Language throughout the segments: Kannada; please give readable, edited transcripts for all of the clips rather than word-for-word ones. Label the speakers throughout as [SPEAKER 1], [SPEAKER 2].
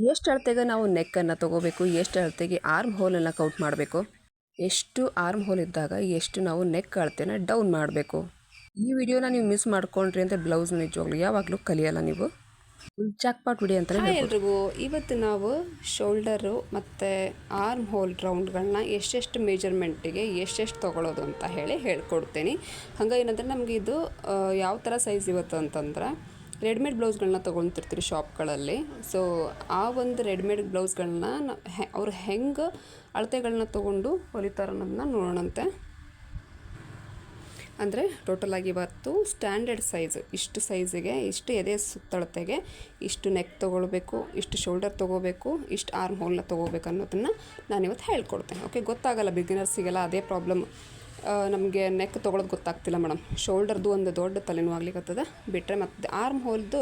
[SPEAKER 1] ಎಷ್ಟು ಅಳತೆಗೆ ನಾವು ನೆಕ್ಕನ್ನು ತೊಗೋಬೇಕು, ಎಷ್ಟು ಅಳತೆಗೆ ಆರ್ಮ್ ಹೋಲನ್ನು ಕೌಂಟ್ ಮಾಡಬೇಕು, ಎಷ್ಟು ಆರ್ಮ್ ಹೋಲ್ ಇದ್ದಾಗ ಎಷ್ಟು ನಾವು ನೆಕ್ ಅಳತೆನ ಡೌನ್ ಮಾಡಬೇಕು. ಈ ವಿಡಿಯೋನ ನೀವು ಮಿಸ್ ಮಾಡ್ಕೊಂಡ್ರಿ ಅಂತ ಬ್ಲೌಸ್ ನಿಜವಾಗ್ಲೂ ಯಾವಾಗಲೂ ಕಲಿಯಲ್ಲ ನೀವು. ಜಾಕ್ಪಾಟ್ ವಿಡಿಯೋ ಅಂತಲೇ
[SPEAKER 2] ಎಲ್ರಿಗೂ ಇವತ್ತು ನಾವು ಶೋಲ್ಡರು ಮತ್ತು ಆರ್ಮ್ ಹೋಲ್ ರೌಂಡ್ಗಳನ್ನ ಎಷ್ಟೆಷ್ಟು ಮೆಜರ್ಮೆಂಟಿಗೆ ಎಷ್ಟೆಷ್ಟು ತೊಗೊಳ್ಳೋದು ಅಂತ ಹೇಳ್ಕೊಡ್ತೀನಿ. ಹಂಗೆ ಏನಂದರೆ ನಮಗೆ ಇದು ಯಾವ ಥರ ಸೈಜ್ ಇವತ್ತು ಅಂತಂದ್ರೆ ರೆಡಿಮೇಡ್ ಬ್ಲೌಸ್ಗಳನ್ನ ತೊಗೊಳ್ತಿರ್ತೀರಿ ಶಾಪ್ಗಳಲ್ಲಿ. ಸೊ ಆ ಒಂದು ರೆಡಿಮೇಡ್ ಬ್ಲೌಸ್ಗಳನ್ನ ಅವ್ರು ಹೆಂಗೆ ಅಳತೆಗಳನ್ನ ತೊಗೊಂಡು ಹೊಲಿತಾರೆ ಅನ್ನೋದನ್ನ ನೋಡೋಣಂತೆ. ಅಂದರೆ ಟೋಟಲಾಗಿ ಇವತ್ತು ಸ್ಟ್ಯಾಂಡರ್ಡ್ ಸೈಜ್, ಇಷ್ಟು ಸೈಜಿಗೆ ಇಷ್ಟು ಎದೆ ಸುತ್ತಳತೆಗೆ ಇಷ್ಟು ನೆಕ್ ತೊಗೊಳ್ಬೇಕು, ಇಷ್ಟು ಶೋಲ್ಡರ್ ತೊಗೋಬೇಕು, ಇಷ್ಟು ಆರ್ಮ್ ಹೋಲ್ನ ತೊಗೋಬೇಕು ಅನ್ನೋದನ್ನು ನಾನಿವತ್ತು ಹೇಳ್ಕೊಡ್ತೇನೆ. ಓಕೆ, ಗೊತ್ತಾಗಲ್ಲ ಬಿಗಿನರ್ಸಿಗೆಲ್ಲ ಅದೇ ಪ್ರಾಬ್ಲಮ್. ನಮಗೆ ನೆಕ್ ತೊಗೊಳೋದು ಗೊತ್ತಾಗ್ತಿಲ್ಲ ಮೇಡಮ್. ಶೋಲ್ಡರ್ದು ಒಂದು ದೊಡ್ಡ ತಲೆನೋವು ಆಗ್ಲಿಕ್ಕತ್ತದ, ಬಿಟ್ಟರೆ ಮತ್ತು ಆರ್ಮ್ ಹೋಲ್ದು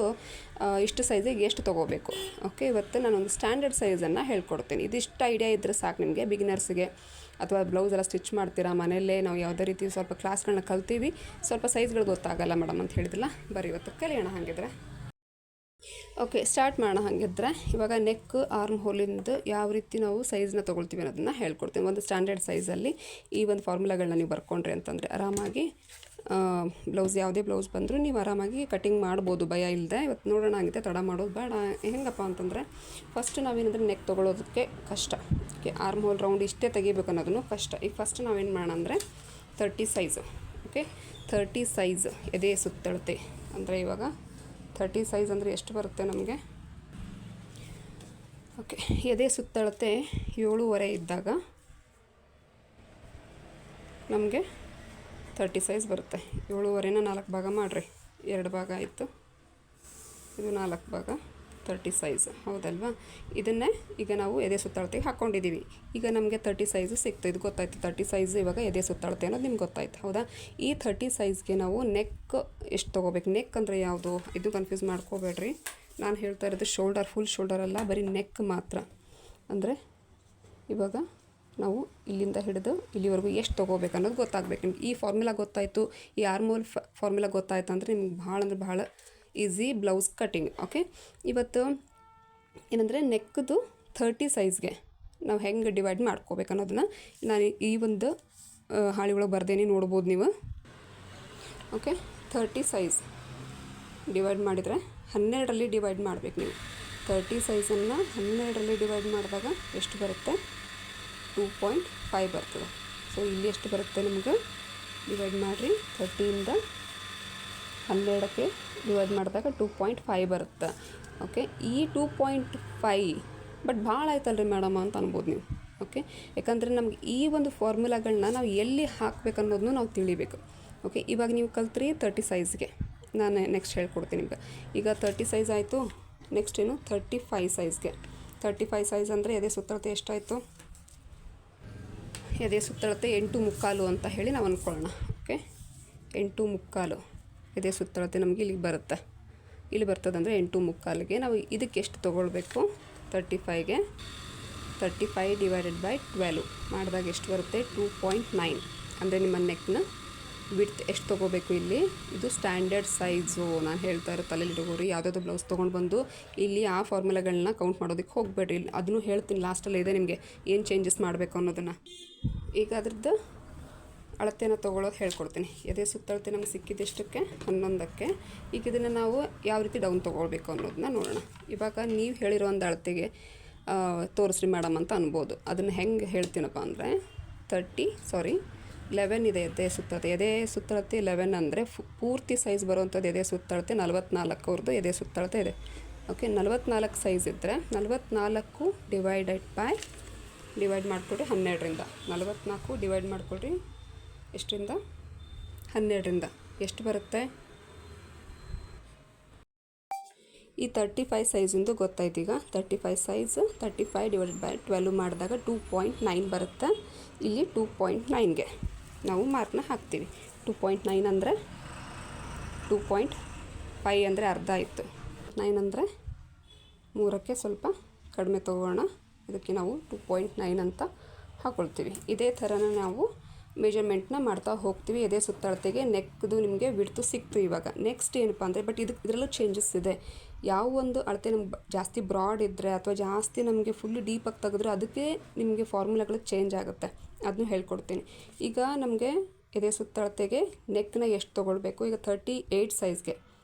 [SPEAKER 2] ಇಷ್ಟು ಸೈಜಿಗೆ ಎಷ್ಟು ತೊಗೋಬೇಕು. ಓಕೆ, ಇವತ್ತು ನಾನೊಂದು ಸ್ಟ್ಯಾಂಡರ್ಡ್ ಸೈಜನ್ನು ಹೇಳ್ಕೊಡ್ತೀನಿ. ಇದಿಷ್ಟು ಐಡಿಯಾ ಇದ್ದರೆ ಸಾಕು ನಿಮಗೆ ಬಿಗಿನರ್ಸ್ಗೆ. ಅಥವಾ ಬ್ಲೌಸ್ ಎಲ್ಲ ಸ್ಟಿಚ್ ಮಾಡ್ತೀರಾ ಮನೆಯಲ್ಲೇ, ನಾವು ಯಾವುದೇ ರೀತಿ ಸ್ವಲ್ಪ ಕ್ಲಾಸ್ಗಳನ್ನ ಕಲ್ತೀವಿ, ಸ್ವಲ್ಪ ಸೈಜ್ಗಳು ಗೊತ್ತಾಗಲ್ಲ ಮೇಡಮ್ ಅಂತ ಹೇಳಿದಿಲ್ಲ. ಬರೀ ಇವತ್ತು ಕಲಿಯೋಣ ಹಾಗಿದ್ರೆ. ಓಕೆ, ಸ್ಟಾರ್ಟ್ ಮಾಡೋಣ ಹಾಗಿದ್ರೆ. ಇವಾಗ ನೆಕ್ ಆರ್ಮ್ ಹೋಲಿಂದು ಯಾವ ರೀತಿ ನಾವು ಸೈಜ್ನ ತೊಗೊಳ್ತೀವಿ ಅನ್ನೋದನ್ನು ಹೇಳ್ಕೊಡ್ತೀನಿ. ಒಂದು ಸ್ಟ್ಯಾಂಡರ್ಡ್ ಸೈಜಲ್ಲಿ ಈ ಒಂದು ಫಾರ್ಮುಲಾಗಳನ್ನ ನೀವು ಬರ್ಕೊಂಡ್ರಿ ಅಂತಂದರೆ ಆರಾಮಾಗಿ ಬ್ಲೌಸ್ ಯಾವುದೇ ಬ್ಲೌಸ್ ಬಂದರೂ ನೀವು ಆರಾಮಾಗಿ ಕಟಿಂಗ್ ಮಾಡ್ಬೋದು, ಭಯ ಇಲ್ಲದೆ. ಇವತ್ತು ನೋಡೋಣ ಆಗಿದೆ, ತಡ ಮಾಡೋದು ಬೇಡ. ಹೆಂಗಪ್ಪ ಅಂತಂದರೆ ಫಸ್ಟ್ ನಾವೇನಂದರೆ ನೆಕ್ ತೊಗೊಳೋದಕ್ಕೆ ಕಷ್ಟ. ಓಕೆ, ಆರ್ಮ್ ಹೋಲ್ ರೌಂಡ್ ಇಷ್ಟೇ ತೆಗಿಬೇಕು ಅನ್ನೋದನ್ನು ಕಷ್ಟ. ಈಗ ಫಸ್ಟ್ ನಾವೇನು ಮಾಡೋಣ ಅಂದರೆ 30 ಸೈಜು. ಓಕೆ, 30 ಸೈಜ್ ಎದೆ ಸುತ್ತಳತೆ ಅಂದರೆ ಇವಾಗ 30 ಸೈಜ್ ಅಂದರೆ ಎಷ್ಟು ಬರುತ್ತೆ ನಮಗೆ? ಓಕೆ, ಎದೆ ಸುತ್ತಳತೆ 7.5 ಇದ್ದಾಗ ನಮಗೆ 30 ಸೈಜ್ ಬರುತ್ತೆ. 7.5ನ 4 ಭಾಗ ಮಾಡಿರಿ, 2 ಭಾಗ ಆಯಿತು, ಇದು 4 ಭಾಗ 30 ಸೈಜ್, ಹೌದಲ್ವಾ? ಇದನ್ನೇ ಈಗ ನಾವು ಎದೆ ಸುತ್ತಳತೆಗೆ ಹಾಕ್ಕೊಂಡಿದ್ದೀವಿ. ಈಗ ನಮಗೆ 30 ಸೈಜು ಸಿಕ್ತು, ಇದು ಗೊತ್ತಾಯ್ತು. 30 ಸೈಜ್ ಇವಾಗ ಎದೆ ಸುತ್ತಳತೆ ಅನ್ನೋದು ನಿಮ್ಗೆ ಗೊತ್ತಾಯ್ತು, ಹೌದಾ? ಈ 30 ಸೈಜ್ಗೆ ನಾವು ನೆಕ್ ಎಷ್ಟು ತೊಗೋಬೇಕು? ನೆಕ್ ಅಂದರೆ ಯಾವುದು? ಇದು ಕನ್ಫ್ಯೂಸ್ ಮಾಡ್ಕೋಬೇಡ್ರಿ. ನಾನು ಹೇಳ್ತಾ ಇರೋದು ಶೋಲ್ಡರ್, ಫುಲ್ ಶೋಲ್ಡರ್ ಅಲ್ಲ, ಬರೀ ನೆಕ್ ಮಾತ್ರ. ಅಂದರೆ ಇವಾಗ ನಾವು ಇಲ್ಲಿಂದ ಹಿಡಿದು ಇಲ್ಲಿವರೆಗೂ ಎಷ್ಟು ತೊಗೋಬೇಕು ಅನ್ನೋದು ಗೊತ್ತಾಗಬೇಕು ನಿಮ್ಗೆ. ಈ ಫಾರ್ಮುಲಾ ಗೊತ್ತಾಯಿತು, ಈ ಆರ್ಮೋಲ್ ಫಾರ್ಮುಲಾ ಗೊತ್ತಾಯ್ತು ಅಂದರೆ ನಿಮ್ಗೆ ಭಾಳ ಅಂದರೆ ಭಾಳ ಈಸಿ ಬ್ಲೌಸ್ ಕಟ್ಟಿಂಗ್. ಓಕೆ, ಇವತ್ತು ಏನಂದರೆ ನೆಕ್ದು 30 ಸೈಜ್ಗೆ ನಾವು ಹೆಂಗೆ ಡಿವೈಡ್ ಮಾಡ್ಕೋಬೇಕು ಅನ್ನೋದನ್ನ ನಾನು ಈ ಒಂದು ಹಾಳಿ ಒಳಗೆ ಬರ್ದೇನೆ ನೋಡ್ಬೋದು ನೀವು. ಓಕೆ, 30 ಸೈಜ್ ಡಿವೈಡ್ ಮಾಡಿದರೆ 12ರಲ್ಲಿ ಡಿವೈಡ್ ಮಾಡಬೇಕು ನೀವು. 30 ಸೈಜನ್ನು 12ರಲ್ಲಿ ಡಿವೈಡ್ ಮಾಡಿದಾಗ ಎಷ್ಟು ಬರುತ್ತೆ? 2.5 ಬರ್ತದೆ. ಸೊ ಇಲ್ಲಿ ಎಷ್ಟು ಬರುತ್ತೆ ನಿಮ್ಗೆ? ಡಿವೈಡ್ ಮಾಡಿರಿ, 30ಇಂದ 12ಕ್ಕೆ ಡಿವೈಡ್ ಮಾಡಿದಾಗ 2.5 ಬರುತ್ತೆ. ಓಕೆ, ಈ 2.5 ಬಟ್ ಭಾಳ ಆಯ್ತಲ್ರಿ ಮೇಡಮ್ ಅಂತ ಅನ್ಬೋದು ನೀವು. ಓಕೆ, ಯಾಕಂದರೆ ನಮ್ಗೆ ಈ ಒಂದು ಫಾರ್ಮುಲಾಗಳನ್ನ ನಾವು ಎಲ್ಲಿ ಹಾಕ್ಬೇಕು ಅನ್ನೋದನ್ನು ನಾವು ತಿಳಿಬೇಕು. ಓಕೆ, ಇವಾಗ ನೀವು ಕಲ್ತ್ರಿ 30 ಸೈಜ್ಗೆ, ನಾನು ನೆಕ್ಸ್ಟ್ ಹೇಳ್ಕೊಡ್ತೀನಿ ನಿಮ್ಗೆ. ಈಗ 30 ಸೈಜ್ ಆಯಿತು, ನೆಕ್ಸ್ಟ್ ಏನು? 35 ಸೈಜ್ಗೆ. 35 ಸೈಜ್ ಅಂದರೆ ಎದೆ ಸುತ್ತಳತೆ ಎಷ್ಟಾಯಿತು? ಎದೆ ಸುತ್ತಳತೆ 8.75 ಅಂತ ಹೇಳಿ ನಾವು ಅಂದ್ಕೊಳ್ಳೋಣ. ಓಕೆ, 8.75 ಎದೆ ಸುತ್ತಳತೆ ನಮಗೆ ಇಲ್ಲಿಗೆ ಬರುತ್ತೆ. ಇಲ್ಲಿ ಬರ್ತದಂದರೆ 8.75ಗೆ ನಾವು ಇದಕ್ಕೆ ಎಷ್ಟು ತೊಗೊಳ್ಬೇಕು? 35ಗೆ 35 ಡಿವೈಡೆಡ್ ಬೈ 12 ಮಾಡಿದಾಗ ಎಷ್ಟು ಬರುತ್ತೆ? 2.9. ಅಂದರೆ ನಿಮ್ಮ ನೆಕ್ನ ವಿಡ್ತ್ ಎಷ್ಟು ತೊಗೋಬೇಕು ಇಲ್ಲಿ? ಇದು ಸ್ಟ್ಯಾಂಡರ್ಡ್ ಸೈಜು. ನಾನು ಹೇಳ್ತಾ ಇರೋ ತಲೆಯಲ್ಲಿ ಇಟ್ಕೋರಿ. ಯಾವುದಾದ್ರು ಬ್ಲೌಸ್ ತೊಗೊಂಡು ಬಂದು ಇಲ್ಲಿ ಆ ಫಾರ್ಮುಲಾಗಳನ್ನ ಕೌಂಟ್ ಮಾಡೋದಕ್ಕೆ ಹೋಗಬೇಡ್ರಿ. ಅದನ್ನು ಹೇಳ್ತೀನಿ ಲಾಸ್ಟಲ್ಲಿ ಇದೆ ನಿಮಗೆ ಏನು ಚೇಂಜಸ್ ಮಾಡಬೇಕು ಅನ್ನೋದನ್ನು. ಈಗ ಅದ್ರದ್ದು ಅಳತೆನ ತೊಗೊಳೋದು ಹೇಳ್ಕೊಡ್ತೀನಿ. ಎದೆ ಸುತ್ತಳತೆ ನಮ್ಗೆ ಸಿಕ್ಕಿದ್ದೆಷ್ಟಕ್ಕೆ? 11ಕ್ಕೆ. ಈಗ ಇದನ್ನು ನಾವು ಯಾವ ರೀತಿ ಡೌನ್ ತೊಗೊಳ್ಬೇಕು ಅನ್ನೋದನ್ನ ನೋಡೋಣ. ಇವಾಗ ನೀವು ಹೇಳಿರೋ ಒಂದು ಅಳತೆಗೆ ತೋರಿಸ್ರಿ ಮೇಡಮ್ ಅಂತ ಅನ್ಬೋದು. ಅದನ್ನು ಹೆಂಗೆ ಹೇಳ್ತೀನಪ್ಪ ಅಂದರೆ 11 ಇದೆ ಎದೆ ಸುತ್ತಳತೆ. ಎದೆ ಸುತ್ತಳತೆ 11 ಅಂದರೆ ಪೂರ್ತಿ ಸೈಜ್ ಬರುವಂಥದ್ದು ಎದೆ ಸುತ್ತಳತೆ 44 ಅವ್ರದ್ದು ಎದೆ ಸುತ್ತಳತೆ ಇದೆ. ಓಕೆ, 44 ಸೈಜ್ ಇದ್ದರೆ 44 ಡಿವೈಡ್ ಮಾಡಿಕೊಡ್ರಿ 12ರಿಂದ. 44 ಡಿವೈಡ್ ಮಾಡಿಕೊಡ್ರಿ ಎಷ್ಟರಿಂದ? 12ರಿಂದ. ಎಷ್ಟು ಬರುತ್ತೆ? ಈ 35 ಸೈಜಿಂದು ಗೊತ್ತಾಯ್ತು. ಈಗ 35 ಸೈಜ್ 35 ಡಿವೈಡೆಡ್ ಬೈ 12 ಮಾಡಿದಾಗ 2.9 ಬರುತ್ತೆ. ಇಲ್ಲಿ 2.9ಗೆ ನಾವು ಮಾರ್ಕ್ನ ಹಾಕ್ತೀವಿ. 2.9 ಅಂದರೆ 2.5 ಅಂದರೆ ಅರ್ಧ ಆಯಿತು. 9 ಅಂದರೆ 3ಕ್ಕೆ ಸ್ವಲ್ಪ ಕಡಿಮೆ ತೊಗೋಣ. ಇದಕ್ಕೆ ನಾವು 2.9 ಅಂತ ಹಾಕ್ಕೊಳ್ತೀವಿ. ಇದೇ ಥರನ ನಾವು ಮೆಜರ್ಮೆಂಟ್ನ ಮಾಡ್ತಾ ಹೋಗ್ತೀವಿ. ಎದೆ ಸುತ್ತಳತೆಗೆ ನೆಕ್ದು ನಿಮಗೆ ವಿಡ್ತು ಸಿಕ್ತು. ಇವಾಗ ನೆಕ್ಸ್ಟ್ ಏನಪ್ಪ ಅಂದರೆ, ಬಟ್ ಇದರಲ್ಲೂ ಚೇಂಜಸ್ ಇದೆ. ಯಾವ ಒಂದು ಅಳತೆ ನಮ್ಗೆ ಜಾಸ್ತಿ ಬ್ರಾಡ್ ಇದ್ದರೆ ಅಥವಾ ಜಾಸ್ತಿ ನಮಗೆ ಫುಲ್ ಡೀಪಾಗಿ ತೆಗೆದ್ರೆ ಅದಕ್ಕೆ ನಿಮಗೆ ಫಾರ್ಮುಲಾಗಳು ಚೇಂಜ್ ಆಗುತ್ತೆ, ಅದನ್ನು ಹೇಳ್ಕೊಡ್ತೀನಿ. ಈಗ ನಮಗೆ ಎದೆ ಸುತ್ತಳತೆಗೆ ನೆಕ್ನ ಎಷ್ಟು ತೊಗೊಳ್ಬೇಕು, ಈಗ 38 ಸೈಜ್ಗೆ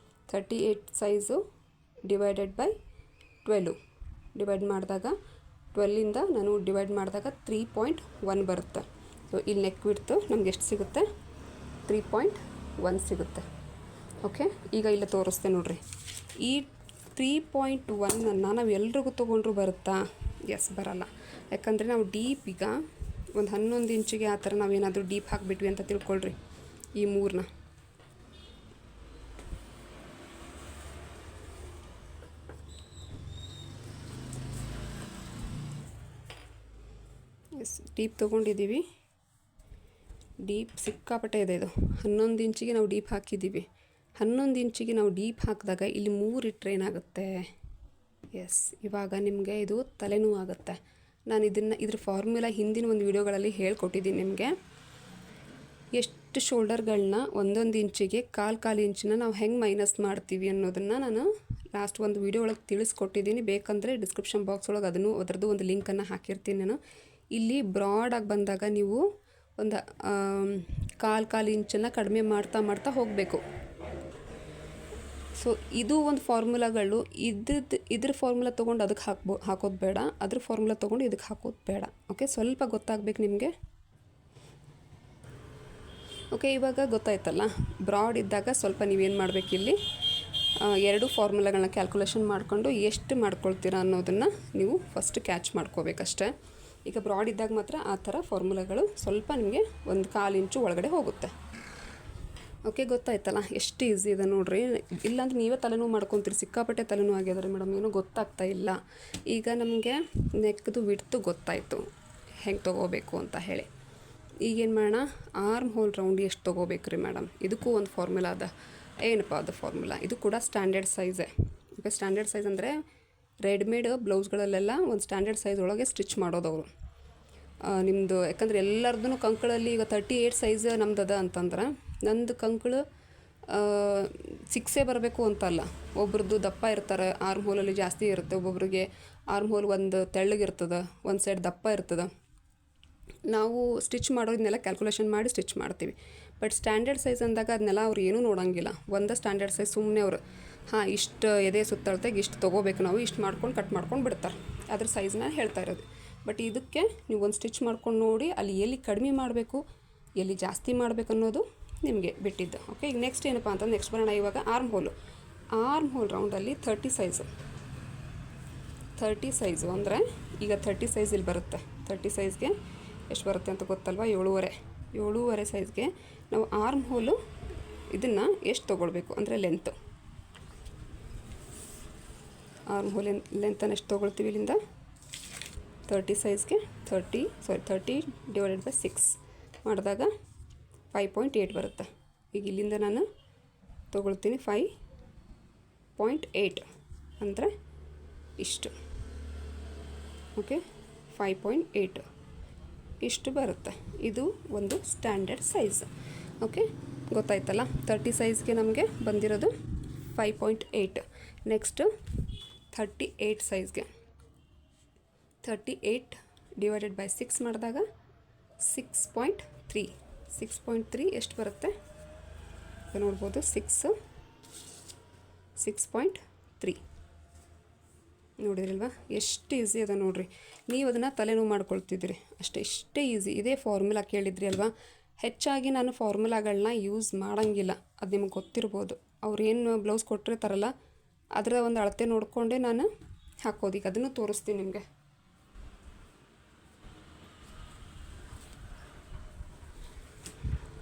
[SPEAKER 2] 38 ಸೈಜು ಡಿವೈಡೆಡ್ ಬೈ 12 ಡಿವೈಡ್ ಮಾಡಿದಾಗ 12ಇಂದ ನಾನು ಡಿವೈಡ್ ಮಾಡಿದಾಗ 3.1 ಬರುತ್ತೆ. ಸೊ ಇಲ್ಲಿ ನೆಕ್ ವಿಡ್ತು ನಮ್ಗೆ ಎಷ್ಟು ಸಿಗುತ್ತೆ, 3.1 ಸಿಗುತ್ತೆ. ಓಕೆ, ಈಗ ಇಲ್ಲಿ ತೋರಿಸ್ತೆ ನೋಡಿರಿ. ಈ 3.1ಅನ್ನು ನಾವು ಎಲ್ರಿಗೂ ತೊಗೊಂಡ್ರು ಬರುತ್ತಾ? ಎಸ್, ಬರಲ್ಲ. ಯಾಕಂದರೆ ನಾವು ಡೀಪ್ ಈಗ ಒಂದು 11 ಇಂಚಿಗೆ ಆ ಥರ ನಾವೇನಾದರೂ ಡೀಪ್ ಹಾಕಿಬಿಟ್ವಿ ಅಂತ ತಿಳ್ಕೊಳ್ರಿ. ಈ 3ನ ಎಸ್ ಡೀಪ್ ತೊಗೊಂಡಿದ್ದೀವಿ. ಡೀಪ್ ಸಿಕ್ಕಾಪಟ್ಟೆ ಇದೆ. ಇದು 11 ಇಂಚಿಗೆ ನಾವು ಡೀಪ್ ಹಾಕಿದ್ದೀವಿ. 11 ಇಂಚಿಗೆ ನಾವು ಡೀಪ್ ಹಾಕಿದಾಗ ಇಲ್ಲಿ 3 ಇಟ್ಟರೆ ಏನಾಗುತ್ತೆ? ಎಸ್, ಇವಾಗ ನಿಮಗೆ ಇದು ತಲೆನೋವು ಆಗುತ್ತೆ. ನಾನು ಇದ್ರ ಫಾರ್ಮುಲಾ ಹಿಂದಿನ ಒಂದು ವಿಡಿಯೋಗಳಲ್ಲಿ ಹೇಳ್ಕೊಟ್ಟಿದ್ದೀನಿ ನಿಮಗೆ. ಎಷ್ಟು ಶೋಲ್ಡರ್ಗಳನ್ನ 1 ಇಂಚಿಗೆ ಕಾಲು ಇಂಚನ್ನ ನಾವು ಹೆಂಗೆ ಮೈನಸ್ ಮಾಡ್ತೀವಿ ಅನ್ನೋದನ್ನು ನಾನು ಲಾಸ್ಟ್ ಒಂದು ವಿಡಿಯೋ ಒಳಗೆ ತಿಳಿಸ್ಕೊಟ್ಟಿದ್ದೀನಿ. ಬೇಕಂದರೆ ಡಿಸ್ಕ್ರಿಪ್ಷನ್ ಬಾಕ್ಸ್ ಒಳಗೆ ಅದರದ್ದು ಒಂದು ಲಿಂಕನ್ನು ಹಾಕಿರ್ತೀನಿ ನಾನು. ಇಲ್ಲಿ ಬ್ರಾಡಾಗಿ ಬಂದಾಗ ನೀವು ಒಂದು ಕಾಲು ಇಂಚನ್ನು ಕಡಿಮೆ ಮಾಡ್ತಾ ಹೋಗಬೇಕು. ಸೊ ಇದು ಒಂದು ಫಾರ್ಮುಲಾಗಳು. ಇದ್ರ ಫಾರ್ಮುಲಾ ತೊಗೊಂಡು ಅದಕ್ಕೆ ಹಾಕೋದು ಬೇಡ, ಅದ್ರ ಫಾರ್ಮುಲಾ ತೊಗೊಂಡು ಇದಕ್ಕೆ ಹಾಕೋದು ಬೇಡ. ಓಕೆ, ಸ್ವಲ್ಪ ಗೊತ್ತಾಗಬೇಕು ನಿಮಗೆ. ಓಕೆ, ಇವಾಗ ಗೊತ್ತಾಯ್ತಲ್ಲ. ಬ್ರಾಡ್ ಇದ್ದಾಗ ಸ್ವಲ್ಪ ನೀವೇನು ಮಾಡಬೇಕು, ಇಲ್ಲಿ 2 ಫಾರ್ಮುಲಾಗಳನ್ನ ಕ್ಯಾಲ್ಕುಲೇಷನ್ ಮಾಡಿಕೊಂಡು ಎಷ್ಟು ಮಾಡ್ಕೊಳ್ತೀರಾ ಅನ್ನೋದನ್ನು ನೀವು ಫಸ್ಟ್ ಕ್ಯಾಚ್ ಮಾಡ್ಕೋಬೇಕಷ್ಟೆ. ಈಗ ಬ್ರಾಡ್ ಇದ್ದಾಗ ಮಾತ್ರ ಆ ಥರ ಫಾರ್ಮುಲಾಗಳು ಸ್ವಲ್ಪ ನಿಮಗೆ 1/4 ಇಂಚು ಒಳಗಡೆ ಹೋಗುತ್ತೆ. ಓಕೆ, ಗೊತ್ತಾಯ್ತಲ್ಲ, ಎಷ್ಟು ಈಸಿ ಇದೆ ನೋಡಿರಿ. ಇಲ್ಲಾಂದ್ರೆ ನೀವೇ ತಲೆನೋವು ಮಾಡ್ಕೊತೀರಿ. ಸಿಕ್ಕಾಪಟ್ಟೆ ತಲೆನೋವು ಆಗ್ಯದ್ರಿ ಮೇಡಮ್, ಏನೂ ಗೊತ್ತಾಗ್ತಾ ಇಲ್ಲ. ಈಗ ನಮಗೆ ನೆಕ್ದು ವಿಡ್ತು ಗೊತ್ತಾಯಿತು ಹೆಂಗೆ ತೊಗೋಬೇಕು ಅಂತ ಹೇಳಿ. ಈಗೇನು ಮಾಡೋಣ, ಆರ್ಮ್ ಹೋಲ್ ರೌಂಡ್ ಎಷ್ಟು ತೊಗೋಬೇಕು ರೀ ಮೇಡಮ್? ಇದಕ್ಕೂ ಒಂದು ಫಾರ್ಮುಲಾ ಅದ. ಏನಪ್ಪ ಅದು ಫಾರ್ಮುಲಾ? ಇದು ಕೂಡ standard size. Okay, standard size ಅಂದರೆ ರೆಡಿಮೇಡ್ ಬ್ಲೌಸ್ಗಳಲ್ಲೆಲ್ಲ ಒಂದು ಸ್ಟ್ಯಾಂಡರ್ಡ್ ಸೈಜ್ ಒಳಗೆ ಸ್ಟಿಚ್ ಮಾಡೋದವರು ನಿಮ್ಮದು. ಯಾಕಂದರೆ ಎಲ್ಲರದ್ದು ಕಂಕಳಲ್ಲಿ ಈಗ 38 ಸೈಜ್ ನಮ್ದು ಅದ ಅಂತಂದ್ರೆ, ನಂದು ಕಂಕಳು 6 ಬರಬೇಕು ಅಂತಲ್ಲ. ಒಬ್ರದ್ದು ದಪ್ಪ ಇರ್ತಾರೆ, ಆರ್ಮ್ ಹೋಲಲ್ಲಿ ಜಾಸ್ತಿ ಇರುತ್ತೆ. ಒಬ್ಬೊಬ್ರಿಗೆ ಆರ್ಮ್ ಹೋಲ್ ಒಂದು ತೆಳ್ಳಗಿರ್ತದೆ, ಒಂದು ಸೈಡ್ ದಪ್ಪ ಇರ್ತದೆ. ನಾವು ಸ್ಟಿಚ್ ಮಾಡೋದನ್ನೆಲ್ಲ ಕ್ಯಾಲ್ಕುಲೇಷನ್ ಮಾಡಿ ಸ್ಟಿಚ್ ಮಾಡ್ತೀವಿ. ಬಟ್ ಸ್ಟ್ಯಾಂಡರ್ಡ್ ಸೈಜ್ ಅಂದಾಗ ಅದನ್ನೆಲ್ಲ ಅವ್ರು ಏನೂ ನೋಡೋಂಗಿಲ್ಲ. ಒಂದು ಸ್ಟ್ಯಾಂಡರ್ಡ್ ಸೈಜ್ ಸುಮ್ಮನೆ ಅವರು ಇಷ್ಟು ಎದೆ ಸುತ್ತಳತೆಗೆ ಇಷ್ಟು ತೊಗೋಬೇಕು, ನಾವು ಇಷ್ಟು ಮಾಡ್ಕೊಂಡು ಕಟ್ ಮಾಡ್ಕೊಂಡು ಬಿಡ್ತಾರೆ. ಅದ್ರ ಸೈಜ್ನ ಹೇಳ್ತಾ ಇರೋದು. ಬಟ್ ಇದಕ್ಕೆ ನೀವು ಒಂದು ಸ್ಟಿಚ್ ಮಾಡ್ಕೊಂಡು ನೋಡಿ, ಅಲ್ಲಿ ಎಲ್ಲಿ ಕಡಿಮೆ ಮಾಡಬೇಕು, ಎಲ್ಲಿ ಜಾಸ್ತಿ ಮಾಡಬೇಕು ಅನ್ನೋದು ನಿಮಗೆ ಬಿಟ್ಟಿದ್ದು. ಓಕೆ, ಈಗ ನೆಕ್ಸ್ಟ್ ಏನಪ್ಪ ಅಂತ ನೆಕ್ಸ್ಟ್ ಬರೋಣ. ಇವಾಗ ಆರ್ಮ್ ಹೋಲ್ ರೌಂಡಲ್ಲಿ 30 ಸೈಜು ಅಂದರೆ ಈಗ 30 ಸೈಜ್ ಇಲ್ಲಿ ಬರುತ್ತೆ. 30 ಸೈಜ್ಗೆ ಎಷ್ಟು ಬರುತ್ತೆ ಅಂತ ಗೊತ್ತಲ್ವ? 7.5 ಸೈಜ್ಗೆ ನಾವು ಆರ್ಮ್ ಹೋಲು ಇದನ್ನು ಎಷ್ಟು ತೊಗೊಳ್ಬೇಕು ಅಂದರೆ ಲೆಂತು. ಆರ್ಮ್ ಹೋಲ್ ಲೆಂತನ್ನು ಎಷ್ಟು ತೊಗೊಳ್ತೀವಿ ಇಲ್ಲಿಂದ? 30 ಸೈಜ್ಗೆ 30 ಡಿವೈಡೆಡ್ ಬೈ 6 ಮಾಡಿದಾಗ 5.8 ಬರುತ್ತೆ. ಈಗ ಇಲ್ಲಿಂದ ನಾನು ತೊಗೊಳ್ತೀನಿ 5.8 ಅಂದರೆ ಇಷ್ಟು. ಓಕೆ, 5.8 ಇಷ್ಟು ಬರುತ್ತೆ. ಇದು ಒಂದು ಸ್ಟ್ಯಾಂಡರ್ಡ್ ಸೈಜ್. ಓಕೆ, ಗೊತ್ತಾಯ್ತಲ್ಲ. 30 ಸೈಜ್ಗೆ ನಮಗೆ ಬಂದಿರೋದು 5.8. ನೆಕ್ಸ್ಟು 38 ಸೈಜ್ಗೆ 38 ಡಿವೈಡೆಡ್ ಬೈ 6 ಮಾಡಿದಾಗ 6.3 ಎಷ್ಟು ಬರುತ್ತೆ ನೋಡ್ಬೋದು. 6.3 ನೋಡಿದ್ರಲ್ವ? ಎಷ್ಟು ಈಸಿ ಅದ ನೋಡಿರಿ. ನೀವು ಅದನ್ನು ತಲೆನೋವು ಮಾಡ್ಕೊಳ್ತಿದ್ದೀರಿ ಇಷ್ಟೇ ಈಸಿ. ಇದೇ ಫಾರ್ಮುಲಾ ಕೇಳಿದ್ರಿ ಅಲ್ವಾ? ಹೆಚ್ಚಾಗಿ ನಾನು ಫಾರ್ಮುಲಾಗಳನ್ನ ಯೂಸ್ ಮಾಡೋಂಗಿಲ್ಲ, ಅದು ನಿಮಗೆ ಗೊತ್ತಿರ್ಬೋದು. ಅವ್ರೇನು ಬ್ಲೌಸ್ ಕೊಟ್ಟಿರ್ತಾರಲ್ಲ ಅದರ ಒಂದು ಅಳತೆ ನೋಡಿಕೊಂಡೇ ನಾನು ಹಾಕೋದು. ಈಗ ಅದನ್ನು ತೋರಿಸ್ತೀನಿ ನಿಮಗೆ.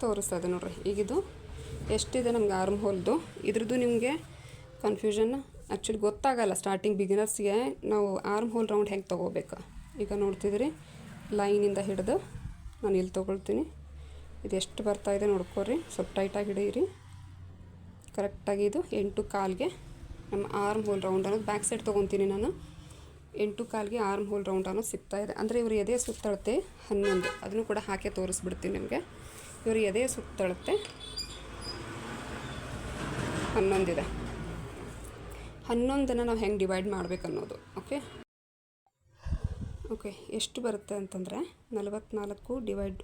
[SPEAKER 2] ತೋರಿಸ್ತದೆ ನೋಡಿರಿ. ಈಗಿದು ಎಷ್ಟಿದೆ ನಮ್ಗೆ ಆರ್ಮ್ ಹೋಲ್ದು. ಇದ್ರದ್ದು ನಿಮಗೆ ಕನ್ಫ್ಯೂಷನ್ ಆ್ಯಕ್ಚುಲಿ ಗೊತ್ತಾಗಲ್ಲ ಸ್ಟಾರ್ಟಿಂಗ್ ಬಿಗಿನರ್ಸ್ಗೆ. ನಾವು ಆರ್ಮ್ ಹೋಲ್ ರೌಂಡ್ ಹೆಂಗೆ ತೊಗೋಬೇಕು ಈಗ ನೋಡ್ತಿದ್ರಿ. ಲೈನಿಂದ ಹಿಡಿದು ನಾನು ಇಲ್ಲಿ ತೊಗೊಳ್ತೀನಿ. ಇದು ಎಷ್ಟು ಬರ್ತಾಯಿದೆ ನೋಡ್ಕೊರಿ, ಸ್ವಲ್ಪ ಟೈಟಾಗಿ ಹಿಡೀರಿ. ಕರೆಕ್ಟಾಗಿ ಇದು 8.25ಗೆ ನಮ್ಮ ಆರ್ಮ್ ಹೋಲ್ ರೌಂಡ್ ಅನ್ನೋದು ಬ್ಯಾಕ್ ಸೈಡ್ ತೊಗೊತೀನಿ ನಾನು. 8.25ಗೆ ಆರ್ಮ್ ಹೋಲ್ ರೌಂಡ್ ಅನ್ನೋದು ಸಿಗ್ತಾಯಿದೆ. ಅಂದರೆ ಇವರು ಎದೆ ಸುತ್ತಳತೆ 11, ಅದನ್ನು ಕೂಡ ಹಾಕಿ ತೋರಿಸ್ಬಿಡ್ತೀನಿ ನಿಮಗೆ. ಇವರು ಎದೆ ಸುತ್ತಳತೆ 11 ಇದೆ. 11ನ್ನು ನಾವು ಹೆಂಗೆ ಡಿವೈಡ್ ಮಾಡಬೇಕು ಅನ್ನೋದು. ಓಕೆ ಎಷ್ಟು ಬರುತ್ತೆ ಅಂತಂದರೆ 44 ಡಿವೈಡ್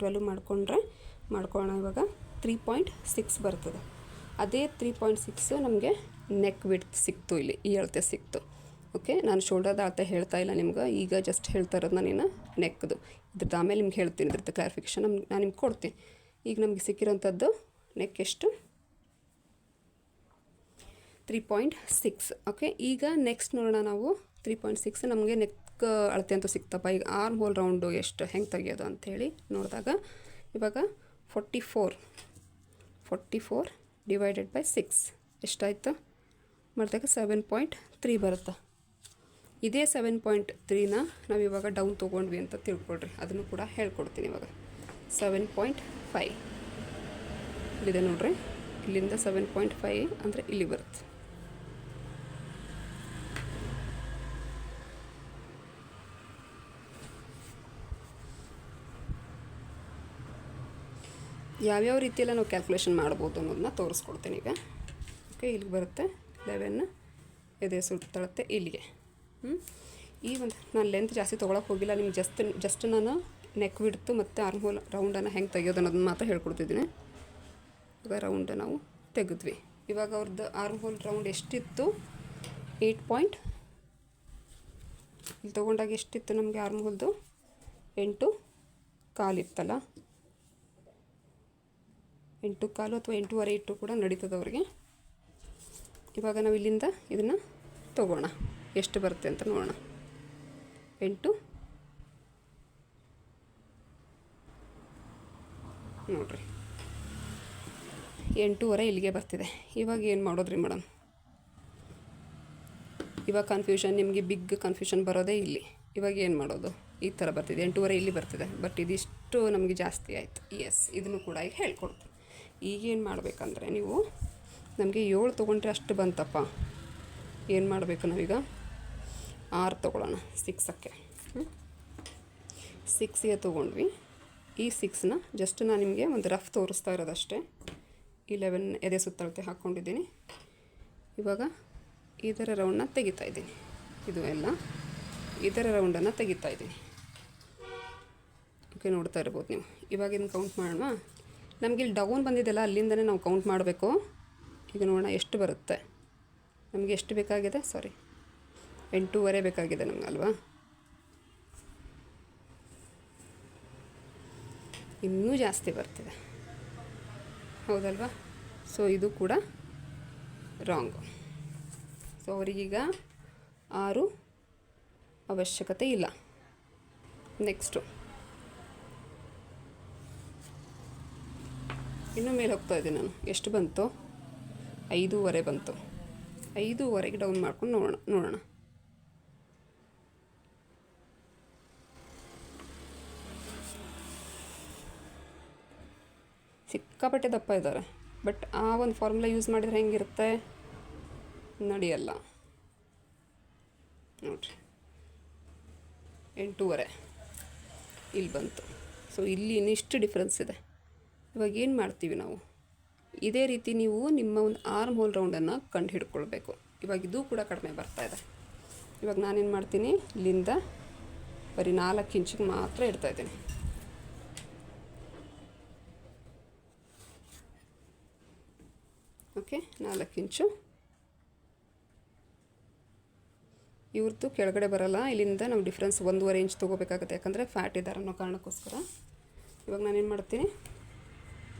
[SPEAKER 2] 12 ಮಾಡ್ಕೊಳ್ಳೋಣ. ಇವಾಗ 3.6 ಬರ್ತದೆ. ಅದೇ 3.6 ನಮಗೆ ನೆಕ್ ವಿಡ್ತ್ ಸಿಕ್ತು, ಇಲ್ಲಿ ಈ ಅಳತೆ ಸಿಕ್ತು. ಓಕೆ, ನಾನು ಶೋಲ್ಡರ್ದ ಅಳತೆ ಹೇಳ್ತಾ ಇಲ್ಲ ನಿಮ್ಗೆ, ಈಗ ಜಸ್ಟ್ ಹೇಳ್ತಾ ಇರೋದು ನಾನೇನು ನೆಕ್ದು. ಇದ್ರದ್ದು ಆಮೇಲೆ ನಿಮ್ಗೆ ಹೇಳ್ತೀನಿ, ಇದ್ರದ್ದು ಕ್ಲಾರಿಫಿಕೇಷನ್ ನಾನು ನಿಮ್ಗೆ ಕೊಡ್ತೀನಿ. ಈಗ ನಮಗೆ ಸಿಕ್ಕಿರೋಂಥದ್ದು ನೆಕ್ ಎಷ್ಟು 3.6. ಓಕೆ, ಈಗ ನೆಕ್ಸ್ಟ್ ನೋಡೋಣ ನಾವು 3.6 ನಮಗೆ ನೆಕ್ ಅಳತೆ ಅಂತೂ ಸಿಕ್ತಪ್ಪ. ಈಗ ಆರ್ಮ್ ಹೋಲ್ ರೌಂಡು ಎಷ್ಟು ಹೆಂಗೆ ತೆಗಿಯೋದು ಅಂಥೇಳಿ ನೋಡಿದಾಗ ಇವಾಗ 44 ಡಿವೈಡೆಡ್ ಬೈ 6 ಎಷ್ಟಾಯಿತು ಮಾಡಿದಾಗ 7.3 ಬರುತ್ತೆ. ಇದೇ 7.3ನ ನಾವು ಇವಾಗ ಡೌನ್ ತೊಗೊಂಡ್ವಿ ಅಂತ ತಿಳ್ಕೊಳ್ರಿ, ಅದನ್ನು ಕೂಡ ಹೇಳ್ಕೊಡ್ತೀನಿ. ಇವಾಗ 7.5 ಇಲ್ಲಿದೆ ನೋಡ್ರಿ, ಇಲ್ಲಿಂದ 7.5 ಅಂದರೆ ಇಲ್ಲಿ ಬರುತ್ತೆ. ಯಾವ್ಯಾವ ರೀತಿಯೆಲ್ಲ ನಾವು ಕ್ಯಾಲ್ಕುಲೇಷನ್ ಮಾಡ್ಬೋದು ಅನ್ನೋದನ್ನ ತೋರಿಸ್ಕೊಡ್ತೀನಿ ಈಗ. ಓಕೆ, ಇಲ್ಲಿಗೆ ಬರುತ್ತೆ 11 ಎದೆ ಸುತ್ತಳತೆ ಇಲ್ಲಿಗೆ. ಈ ಒಂದು ನಾನು ಲೆಂತ್ ಜಾಸ್ತಿ ತೊಗೊಳಕ್ಕೆ ಹೋಗಿಲ್ಲ, ನಿಮ್ಗೆ ಜಸ್ಟ್ ನಾನು ನೆಕ್ ವಿಡ್ತು ಮತ್ತು ಆರ್ಮ್ ಹೋಲ್ ರೌಂಡನ್ನು ಹೆಂಗೆ ತೆಗಿಯೋದು ಅನ್ನೋದನ್ನ ಮಾತ್ರ ಹೇಳ್ಕೊಡ್ತಿದ್ದೀನಿ. ಇವಾಗ ರೌಂಡ್ ನಾವು ತೆಗೆದ್ವಿ. ಇವಾಗ ಅವ್ರದ್ದು ಆರ್ಮ್ ಹೋಲ್ ರೌಂಡ್ ಎಷ್ಟಿತ್ತು 8 ಇಲ್ಲಿ ತೊಗೊಂಡಾಗ ಎಷ್ಟಿತ್ತು ನಮಗೆ ಆರ್ಮ್ ಹೋಲ್ದು 8.25 ಇತ್ತಲ್ಲ, 8.25 ಅಥವಾ 8.25 ಇಟ್ಟು ಕೂಡ ನಡೀತದೆ ಅವ್ರಿಗೆ. ಇವಾಗ ನಾವು ಇಲ್ಲಿಂದ ಇದನ್ನು ತೊಗೋಣ, ಎಷ್ಟು ಬರುತ್ತೆ ಅಂತ ನೋಡೋಣ. 8 ನೋಡಿರಿ, 8.25 ಇಲ್ಲಿಗೆ ಬರ್ತಿದೆ. ಇವಾಗ ಏನು ಮಾಡೋದ್ರಿ ಮೇಡಮ್? ಇವಾಗ ಕನ್ಫ್ಯೂಷನ್ ನಿಮಗೆ ಬಿಗ್ ಕನ್ಫ್ಯೂಷನ್ ಬರೋದೇ ಇಲ್ಲಿ. ಇವಾಗ ಏನು ಮಾಡೋದು? ಈ ಥರ ಬರ್ತಿದೆ, 8.25 ಇಲ್ಲಿ ಬರ್ತಿದೆ, ಬಟ್ ಇದಿಷ್ಟು ನಮಗೆ ಜಾಸ್ತಿ ಆಯಿತು. ಎಸ್, ಇದನ್ನು ಕೂಡ ಈಗ ಹೇಳ್ಕೊಡ್ತೀನಿ. ಈಗೇನು ಮಾಡಬೇಕಂದ್ರೆ, ನೀವು ನಮಗೆ 7 ತೊಗೊಂಡ್ರೆ ಅಷ್ಟು ಬಂತಪ್ಪ, ಏನು ಮಾಡಬೇಕು ನಾವೀಗ 6 ತೊಗೊಳ್ಳೋಣ. 6ಕ್ಕೆ 6ಗೆ ತೊಗೊಂಡ್ವಿ. ಈ 6ನ ಜಸ್ಟ್ ನಾನು ನಿಮಗೆ ಒಂದು ರಫ್ ತೋರಿಸ್ತಾ ಇರೋದಷ್ಟೇ. 11 ಎದೆ ಸುತ್ತಳತೆ ಹಾಕ್ಕೊಂಡಿದ್ದೀನಿ. ಇವಾಗ ಇದರ ರೌಂಡನ್ನ ತೆಗಿತಾ ಇದ್ದೀನಿ, ಇದು ಎಲ್ಲ ಇದರ ರೌಂಡನ್ನು ತೆಗಿತಾ ಇದ್ದೀನಿ. ಓಕೆ, ನೋಡ್ತಾ ಇರ್ಬೋದು ನೀವು. ಇವಾಗ ಇದನ್ನು ಕೌಂಟ್ ಮಾಡೋಣ. ನಮಗೆ ಇಲ್ಲಿ ಡೌನ್ ಬಂದಿದ್ದೆಲ್ಲ ಅಲ್ಲಿಂದನೇ ನಾವು ಕೌಂಟ್ ಮಾಡಬೇಕು. ಈಗ ನೋಡೋಣ ಎಷ್ಟು ಬರುತ್ತೆ. ನಮಗೆ ಎಷ್ಟು ಬೇಕಾಗಿದೆ? 8.25 ಬೇಕಾಗಿದೆ ನಮ್ಗೆ ಅಲ್ವಾ? ಇನ್ನೂ ಜಾಸ್ತಿ ಬರ್ತಿದೆ, ಹೌದಲ್ವಾ? ಸೊ ಇದು ಕೂಡ ರಾಂಗು. ಸೊ ಅವರಿಗೀಗ 6 ಅವಶ್ಯಕತೆ ಇಲ್ಲ. ನೆಕ್ಸ್ಟು ಇನ್ನೂ ಮೇಲೆ ಹೋಗ್ತಾ ಇದ್ದೀನಿ ನಾನು. ಎಷ್ಟು ಬಂತು? 5.25 ಬಂತು. 5.25ಗೆ ಡೌನ್ ಮಾಡ್ಕೊಂಡು ನೋಡೋಣ. ಸಿಕ್ಕಾಪಟ್ಟೆ ದಪ್ಪ ಇದ್ದಾರೆ, ಬಟ್ ಆ ಒಂದು ಫಾರ್ಮುಲಾ ಯೂಸ್ ಮಾಡಿದರೆ ಹೆಂಗಿರುತ್ತೆ? ನಡೆಯಲ್ಲ ನೋಡಿರಿ. 8.25 ಇಲ್ಲಿ ಬಂತು. ಸೊ ಇಲ್ಲಿ ಇನ್ನಿಷ್ಟು ಡಿಫ್ರೆನ್ಸ್ ಇದೆ. ಇವಾಗ ಏನು ಮಾಡ್ತೀವಿ ನಾವು? ಇದೇ ರೀತಿ ನೀವು ನಿಮ್ಮ ಒಂದು ಆರ್ಮ್ ಹೋಲ್ ರೌಂಡನ್ನು ಕಂಡು ಹಿಡ್ಕೊಳ್ಬೇಕು. ಇವಾಗ ಇದು ಕೂಡ ಕಡಿಮೆ ಬರ್ತಾಯಿದೆ. ಇವಾಗ ನಾನೇನು ಮಾಡ್ತೀನಿ, ಇಲ್ಲಿಂದ ಬರೀ 4 ಇಂಚಿಗೆ ಮಾತ್ರ ಇಡ್ತಾಯಿದ್ದೀನಿ. ಓಕೆ, 4 ಇಂಚು. ಇವ್ರದ್ದು ಕೆಳಗಡೆ ಬರೋಲ್ಲ, ಇಲ್ಲಿಂದ ನಾವು ಡಿಫ್ರೆನ್ಸ್ 1.25 ಇಂಚ್ ತೊಗೋಬೇಕಾಗುತ್ತೆ, ಯಾಕಂದರೆ ಫ್ಯಾಟ್ ಇದ್ದಾರೆ ಅನ್ನೋ ಕಾರಣಕ್ಕೋಸ್ಕರ. ಇವಾಗ ನಾನೇನು ಮಾಡ್ತೀನಿ,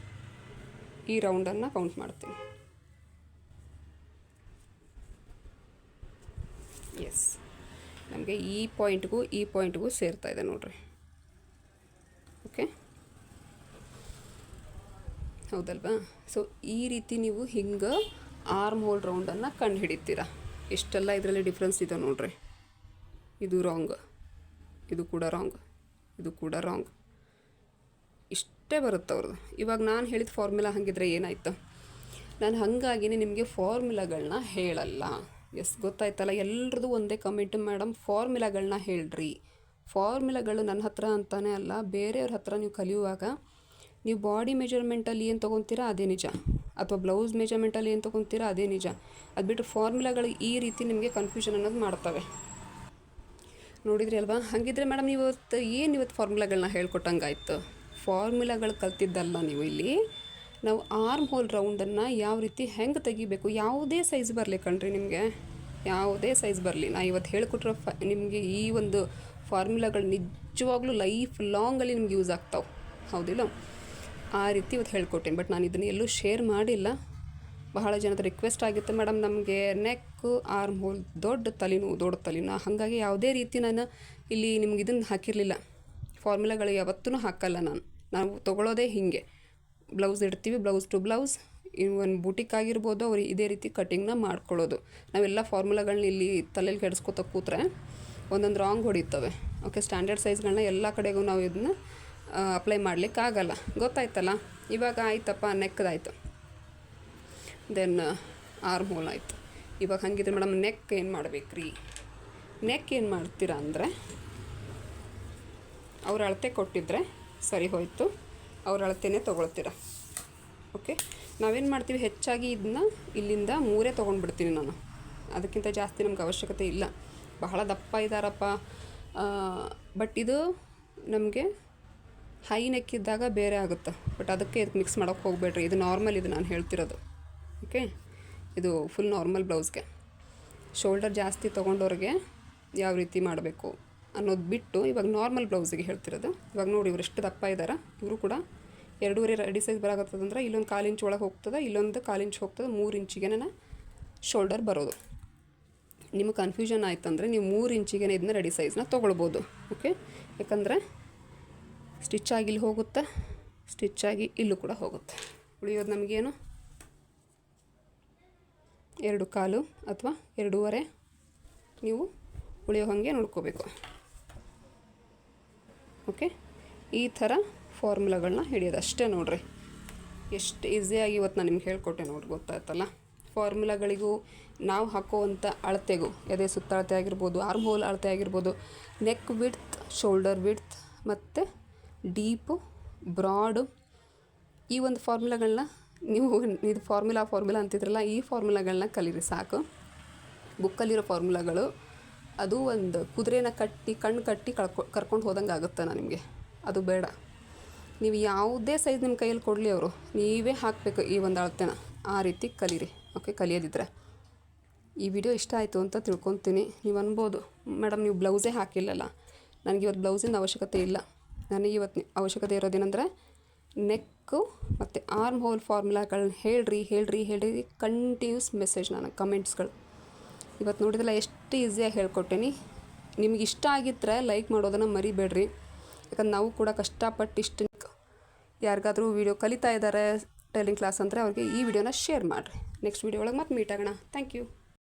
[SPEAKER 2] ಈ ರೌಂಡನ್ನು ಕೌಂಟ್ ಮಾಡ್ತೀನಿ. ಎಸ್, ನಮಗೆ ಈ ಪಾಯಿಂಟ್ಗೂ ಸೇರ್ತಾ ಇದೆ ನೋಡ್ರಿ. ಓಕೆ, ಹೌದಲ್ವಾ? ಸೊ ಈ ರೀತಿ ನೀವು ಹಿಂಗೆ ಆರ್ಮ್ ಹೋಲ್ ರೌಂಡನ್ನು ಕಂಡು ಹಿಡಿತೀರ. ಇಷ್ಟೆಲ್ಲ ಇದರಲ್ಲಿ ಡಿಫ್ರೆನ್ಸ್ ಇದೆ ನೋಡ್ರಿ. ಇದು ರಾಂಗ್, ಇದು ಕೂಡ ರಾಂಗ್, ಇದು ಕೂಡ ರಾಂಗ್. ಇಷ್ಟೇ ಬರುತ್ತೆ ಅವ್ರದ್ದು. ಇವಾಗ ನಾನು ಹೇಳಿದ ಫಾರ್ಮುಲಾ ಹಾಗಿದ್ರೆ ಏನಾಯ್ತು? ನಾನು ಹಾಗಾಗಿನೇ ನಿಮಗೆ ಫಾರ್ಮುಲಾಗಳನ್ನ ಹೇಳಲ್ಲ. ಎಸ್, ಗೊತ್ತಾಯ್ತಲ್ಲ? ಎಲ್ಲರದು ಒಂದೇ ಕಮೆಂಟ್, ಮೇಡಮ್ ಫಾರ್ಮುಲಾಗಳನ್ನ ಹೇಳ್ರಿ. ಫಾರ್ಮುಲಾಗಳು ನನ್ನ ಹತ್ರ ಅಂತಾನೆ ಅಲ್ಲ, ಬೇರೆಯವ್ರ ಹತ್ರ ನೀವು ಕಲಿಯುವಾಗ ನೀವು ಬಾಡಿ ಮೆಜರ್ಮೆಂಟಲ್ಲಿ ಏನು ತೊಗೊತೀರಾ ಅದೇ ನಿಜ. ಅಥವಾ ಬ್ಲೌಸ್ ಮೆಜರ್ಮೆಂಟಲ್ಲಿ ಏನು ತೊಗೊತೀರಾ ಅದೇ ನಿಜ. ಅದು ಬಿಟ್ಟು ಫಾರ್ಮುಲಾಗಳು ಈ ರೀತಿ ನಿಮಗೆ ಕನ್ಫ್ಯೂಷನ್ ಅನ್ನೋದು ಮಾಡ್ತವೆ. ನೋಡಿದ್ರಿ ಅಲ್ವಾ? ಹಾಗಿದ್ರೆ ಮೇಡಮ್ ಇವತ್ತು ಫಾರ್ಮುಲಾಗಳನ್ನ ಹೇಳ್ಕೊಟ್ಟಂಗಾಯ್ತು. ಫಾರ್ಮುಲಾಗಳು ಕಲ್ತಿದ್ದಲ್ಲ ನೀವು ಇಲ್ಲಿ. ನಾವು ಆರ್ಮ್ ಹೋಲ್ ರೌಂಡನ್ನು ಯಾವ ರೀತಿ ಹೆಂಗೆ ತೆಗಿಬೇಕು, ಯಾವುದೇ ಸೈಜ್ ಬರಲಿ ಕಣ್ರಿ, ನಿಮಗೆ ಯಾವುದೇ ಸೈಜ್ ಬರಲಿ, ನಾ ಇವತ್ತು ಹೇಳ್ಕೊಟ್ರೋ ನಿಮಗೆ ಈ ಒಂದು ಫಾರ್ಮುಲಾಗಳು ನಿಜವಾಗ್ಲೂ ಲೈಫ್ ಲಾಂಗಲ್ಲಿ ನಿಮ್ಗೆ ಯೂಸ್ ಆಗ್ತಾವೆ, ಹೌದಿಲ್ಲ? ಆ ರೀತಿ ಇವತ್ತು ಹೇಳ್ಕೊಟ್ಟೇನೆ. ಬಟ್ ನಾನು ಇದನ್ನು ಎಲ್ಲೂ ಶೇರ್ ಮಾಡಿಲ್ಲ. ಬಹಳ ಜನದ ರಿಕ್ವೆಸ್ಟ್ ಆಗಿತ್ತು, ಮೇಡಮ್ ನಮಗೆ ನೆಕ್ಕು ಆರ್ಮ್ ಹೋಲ್ ದೊಡ್ಡ ತಲೆನೋವು ಹಾಗಾಗಿ ಯಾವುದೇ ರೀತಿ ನಾನು ಇಲ್ಲಿ ನಿಮ್ಗೆ ಇದನ್ನು ಹಾಕಿರಲಿಲ್ಲ. ಫಾರ್ಮುಲಾಗಳು ಯಾವತ್ತೂ ಹಾಕಲ್ಲ ನಾವು ತೊಗೊಳ್ಳೋದೇ ಹೀಗೆ. ಬ್ಲೌಸ್ ಇಡ್ತೀವಿ, ಬ್ಲೌಸ್ ಟು ಬ್ಲೌಸ್, ಒಂದು ಬೂಟಿಕ್ ಆಗಿರ್ಬೋದು, ಅವ್ರು ಇದೇ ರೀತಿ ಕಟಿಂಗ್ನ ಮಾಡ್ಕೊಳ್ಳೋದು. ನಾವೆಲ್ಲ ಫಾರ್ಮುಲಾಗಳನ್ನ ಇಲ್ಲಿ ತಲೆಯಲ್ಲಿ ಕೆಡಿಸ್ಕೊತ ಕೂತ್ರೆ ಒಂದೊಂದು ರಾಂಗ್ ಹೊಡಿತವೆ. ಓಕೆ, ಸ್ಟ್ಯಾಂಡರ್ಡ್ ಸೈಜ್ಗಳನ್ನ ಎಲ್ಲ ಕಡೆಗೂ ನಾವು ಇದನ್ನ ಅಪ್ಲೈ ಮಾಡಲಿಕ್ಕಾಗಲ್ಲ. ಗೊತ್ತಾಯ್ತಲ್ಲ? ಇವಾಗ ಆಯ್ತಪ್ಪ, ನೆಕ್ದಾಯಿತು, ದೆನ್ ಆರ್ಮ್ ಹೋಲ್ ಆಯಿತು. ಇವಾಗ ಹಾಗಿದ್ರೆ ಮೇಡಮ್ ನೆಕ್ ಏನು ಮಾಡಬೇಕ್ರಿ? ನೆಕ್ ಏನು ಮಾಡ್ತೀರಾ ಅಂದರೆ, ಅವ್ರ ಅಳತೆ ಕೊಟ್ಟಿದ್ರೆ ಸರಿ ಹೋಯಿತು, ಅವ್ರ ಅಳತೆನೇ ತೊಗೊಳ್ತೀರ. ಓಕೆ, ನಾವೇನು ಮಾಡ್ತೀವಿ, ಹೆಚ್ಚಾಗಿ ಇದನ್ನ ಇಲ್ಲಿಂದ 3 ತೊಗೊಂಡ್ಬಿಡ್ತೀನಿ ನಾನು. ಅದಕ್ಕಿಂತ ಜಾಸ್ತಿ ನಮ್ಗೆ ಅವಶ್ಯಕತೆ ಇಲ್ಲ. ಬಹಳ ದಪ್ಪ ಇದ್ದಾರಪ್ಪ, ಬಟ್ ಇದು ನಮಗೆ ಹೈ ನೆಕ್ ಇದ್ದಾಗ ಬೇರೆ ಆಗುತ್ತೆ. ಬಟ್ ಅದಕ್ಕೆ ಇದಕ್ಕೆ ಮಿಕ್ಸ್ ಮಾಡೋಕ್ಕೆ ಹೋಗಬೇಡ್ರಿ. ಇದು ನಾರ್ಮಲ್, ಇದು ನಾನು ಹೇಳ್ತಿರೋದು. ಓಕೆ, ಇದು ಫುಲ್ ನಾರ್ಮಲ್ ಬ್ಲೌಸ್ಗೆ. ಶೋಲ್ಡರ್ ಜಾಸ್ತಿ ತೊಗೊಂಡವ್ರಿಗೆ ಯಾವ ರೀತಿ ಮಾಡಬೇಕು ಅನ್ನೋದು ಬಿಟ್ಟು ಇವಾಗ ನಾರ್ಮಲ್ ಬ್ಲೌಸಿಗೆ ಹೇಳ್ತಿರೋದು. ಇವಾಗ ನೋಡಿ, ಇವರು ಎಷ್ಟು ದಪ್ಪ ಇದ್ದಾರೆ. ಇವರು ಕೂಡ 2.5 ರೆಡಿ ಸೈಜ್ ಬರಾಗತ್ತದಂದ್ರೆ ಇಲ್ಲೊಂದು 1/4 ಇಂಚ್ ಒಳಗೆ ಹೋಗ್ತದೆ, ಇಲ್ಲೊಂದು 1/4 ಇಂಚ್ ಹೋಗ್ತದೆ. 3 ಇಂಚಿಗೆ ಶೋಲ್ಡರ್ ಬರೋದು. ನಿಮಗೆ ಕನ್ಫ್ಯೂಷನ್ ಆಯ್ತಂದರೆ ನೀವು 3 ಇಂಚಿಗೆ ಇದನ್ನ ರೆಡಿ ಸೈಜ್ನ ತೊಗೊಳ್ಬೋದು. ಓಕೆ, ಯಾಕಂದರೆ ಸ್ಟಿಚ್ಚಾಗಿ ಇಲ್ಲಿ ಹೋಗುತ್ತೆ, ಸ್ಟಿಚ್ಚಾಗಿ ಇಲ್ಲೂ ಕೂಡ ಹೋಗುತ್ತೆ. ಉಳಿಯೋದು ನಮಗೇನು 2/4 ಅಥವಾ 2.5 ನೀವು ಉಳಿಯೋ ಹಾಗೆ ನೋಡ್ಕೋಬೇಕು. ಓಕೆ, ಈ ಥರ ಫಾರ್ಮುಲಾಗಳನ್ನ ಹಿಡಿಯೋದು ಅಷ್ಟೇ ನೋಡ್ರಿ. ಎಷ್ಟು ಈಸಿಯಾಗಿ ಇವತ್ತು ನಾನು ನಿಮ್ಗೆ ಹೇಳ್ಕೊಟ್ಟೆ ನೋಡ್ರಿ, ಗೊತ್ತಾಯ್ತಲ್ಲ? ಫಾರ್ಮುಲಾಗಳಿಗೂ ನಾವು ಹಾಕೋವಂಥ ಅಳತೆಗೂ, ಎದೆ ಸುತ್ತ ಅಳತೆ ಆಗಿರ್ಬೋದು, ಆರ್ಮ್ ಹೋಲ್ ಅಳತೆ ಆಗಿರ್ಬೋದು, ನೆಕ್ ವಿಡ್ತ್, ಶೋಲ್ಡರ್ ವಿಡ್ತ್ ಮತ್ತು ಡೀಪು, ಬ್ರಾಡು, ಈ ಒಂದು ಫಾರ್ಮುಲಾಗಳನ್ನ ನೀವು ಇದು ಫಾರ್ಮುಲಾ ಅಂತಿದ್ರಲ್ಲ, ಈ ಫಾರ್ಮುಲಾಗಳನ್ನ ಕಲೀರಿ ಸಾಕು. ಬುಕ್ಕಲ್ಲಿರೋ ಫಾರ್ಮುಲಾಗಳು ಅದು ಒಂದು ಕುದುರೆನ ಕಣ್ಣು ಕಟ್ಟಿ ಕರ್ಕೊಂಡು ಹೋದಂಗೆ ಆಗುತ್ತೆ ನಿಮಗೆ. ಅದು ಬೇಡ. ನೀವು ಯಾವುದೇ ಸೈಜ್ ನಿಮ್ಮ ಕೈಯಲ್ಲಿ ಕೊಡಲಿ, ಅವರು ನೀವೇ ಹಾಕಬೇಕು ಈ ಒಂದು ಅಳತೆನ. ಆ ರೀತಿ ಕಲೀರಿ. ಓಕೆ, ಕಲಿಯೋದಿದ್ರೆ ಈ ವಿಡಿಯೋ ಇಷ್ಟ ಆಯಿತು ಅಂತ ತಿಳ್ಕೊತೀನಿ. ನೀವು ಅನ್ಬೋದು, ಮೇಡಮ್ ನೀವು ಬ್ಲೌಸೇ ಹಾಕಿಲ್ಲಲ್ಲ. ನನಗಿವತ್ತು ಬ್ಲೌಸಿಂದ ಅವಶ್ಯಕತೆ ಇಲ್ಲ. ನನಗೆ ಇವತ್ತು ಅವಶ್ಯಕತೆ ಇರೋದೇನೆಂದರೆ ನೆಕ್ಕು ಮತ್ತು ಆರ್ಮ್ ಹೋಲ್ ಫಾರ್ಮುಲಾಗಳನ್ನ ಹೇಳ್ರಿ ಕಂಟಿನ್ಯೂಸ್ ಮೆಸೇಜ್ ನನಗೆ ಕಮೆಂಟ್ಸ್ಗಳು. ಇವತ್ತು ನೋಡಿದ್ರಲ್ಲ ಎಷ್ಟು ಈಸಿಯಾಗಿ ಹೇಳ್ಕೊಟ್ಟೇನಿ. ನಿಮ್ಗೆ ಇಷ್ಟ ಆಗಿದ್ದರೆ ಲೈಕ್ ಮಾಡೋದನ್ನು ಮರಿಬೇಡ್ರಿ. ಯಾಕಂದ್ರೆ ನಾವು ಕೂಡ ಕಷ್ಟಪಟ್ಟು ಇಷ್ಟು ಯಾರಿಗಾದರೂ ವೀಡಿಯೋ ಕಲಿತಾ ಇದ್ದಾರೆ ಟೈಲಿಂಗ್ ಕ್ಲಾಸ್ ಅಂದರೆ ಅವ್ರಿಗೆ ಈ ವಿಡಿಯೋನ ಶೇರ್ ಮಾಡಿರಿ. ನೆಕ್ಸ್ಟ್ ವೀಡಿಯೋ ಒಳಗೆ ಮತ್ತೆ ಮೀಟ್ ಆಗೋಣ. Thank you.